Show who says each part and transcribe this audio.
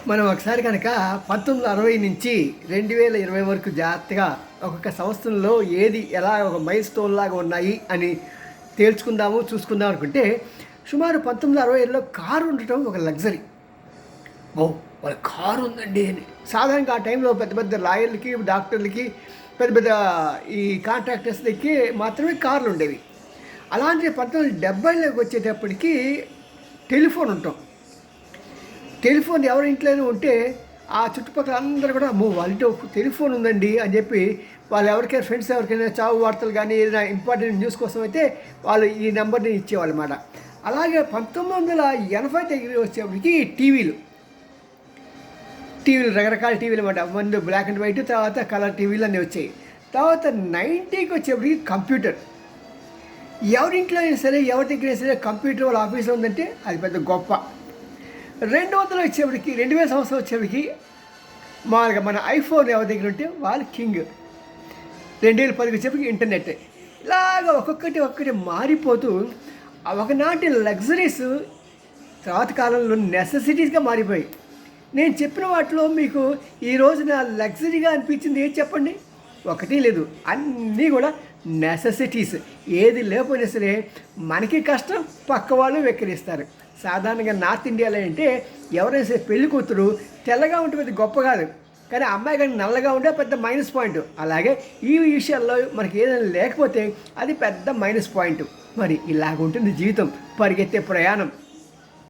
Speaker 1: మనం ఒకసారి కనుక 1960 నుంచి 2020 వరకు జాగ్రత్తగా ఒక్కొక్క సంవత్సరంలో ఏది ఎలా ఒక మైల్ స్టోన్ లాగా ఉన్నాయి అని తేల్చుకుందాము చూసుకుందాం అనుకుంటే సుమారు 1960లో కారు ఉండటం ఒక లగ్జరీ. ఓ వాళ్ళ కారు ఉందండి అని సాధారణంగా ఆ టైంలో పెద్ద పెద్ద లాయర్లకి డాక్టర్లకి పెద్ద పెద్ద ఈ కాంట్రాక్టర్స్ దగ్గర మాత్రమే కార్లు ఉండేవి. అలాంటి 1970లోకి వచ్చేటప్పటికి టెలిఫోన్ ఉంటాం. టెలిఫోన్ ఎవరి ఇంట్లోనే ఉంటే ఆ చుట్టుపక్కల అందరూ కూడా అమ్మో వాళ్ళ ఇంట్లో టెలిఫోన్ ఉందండి అని చెప్పి వాళ్ళు ఎవరికైనా ఫ్రెండ్స్ ఎవరికైనా చావు వార్తలు కానీ ఏదైనా ఇంపార్టెంట్ న్యూస్ కోసం అయితే వాళ్ళు ఈ నెంబర్ని ఇచ్చేవాళ్ళు అన్నమాట. అలాగే 1980 దగ్గర వచ్చేప్పటికి టీవీలు రకరకాల టీవీలు అన్నమాట. ముందు బ్లాక్ అండ్ వైట్, తర్వాత కలర్ టీవీలు అన్నీ వచ్చాయి. తర్వాత 90కి వచ్చేప్పటికి కంప్యూటర్. ఎవరింట్లో అయినా సరే ఎవరి దగ్గర అయినా సరే కంప్యూటర్ వాళ్ళ ఆఫీస్లో ఉందంటే అది పెద్ద గొప్ప. 200 వచ్చేప్పటికి 2000 సంవత్సరం వచ్చేప్పటికి మామూలుగా మన ఐఫోన్ ఎవరి దగ్గర ఉంటే వాళ్ళు కింగ్. 2010 వచ్చేప్పటికి ఇంటర్నెట్. ఇలాగ ఒక్కొక్కటి మారిపోతూ ఒకనాటి లగ్జరీస్ తర్వాత కాలంలో నెసెసిటీస్గా మారిపోయాయి. నేను చెప్పిన వాటిలో మీకు ఈ రోజున లగ్జరీగా అనిపించింది ఏది చెప్పండి? ఒకటి లేదు, అన్నీ కూడా నెసెసిటీస్. ఏది లేకపోయినా సరే మనకి కష్టం, పక్క వాళ్ళు వెక్కిరిస్తారు. సాధారణంగా నార్త్ ఇండియాలో అంటే ఎవరైనా సరే పెళ్లి కూతురు తెల్లగా ఉంటే పెద్ద గొప్ప కాదు, కానీ అమ్మాయి కానీ నల్లగా ఉంటే పెద్ద మైనస్ పాయింట్. అలాగే ఈ విషయాల్లో మనకి ఏదైనా లేకపోతే అది పెద్ద మైనస్ పాయింట్. మరి ఇలాగుంటుంది జీవితం, పరిగెత్తే ప్రయాణం.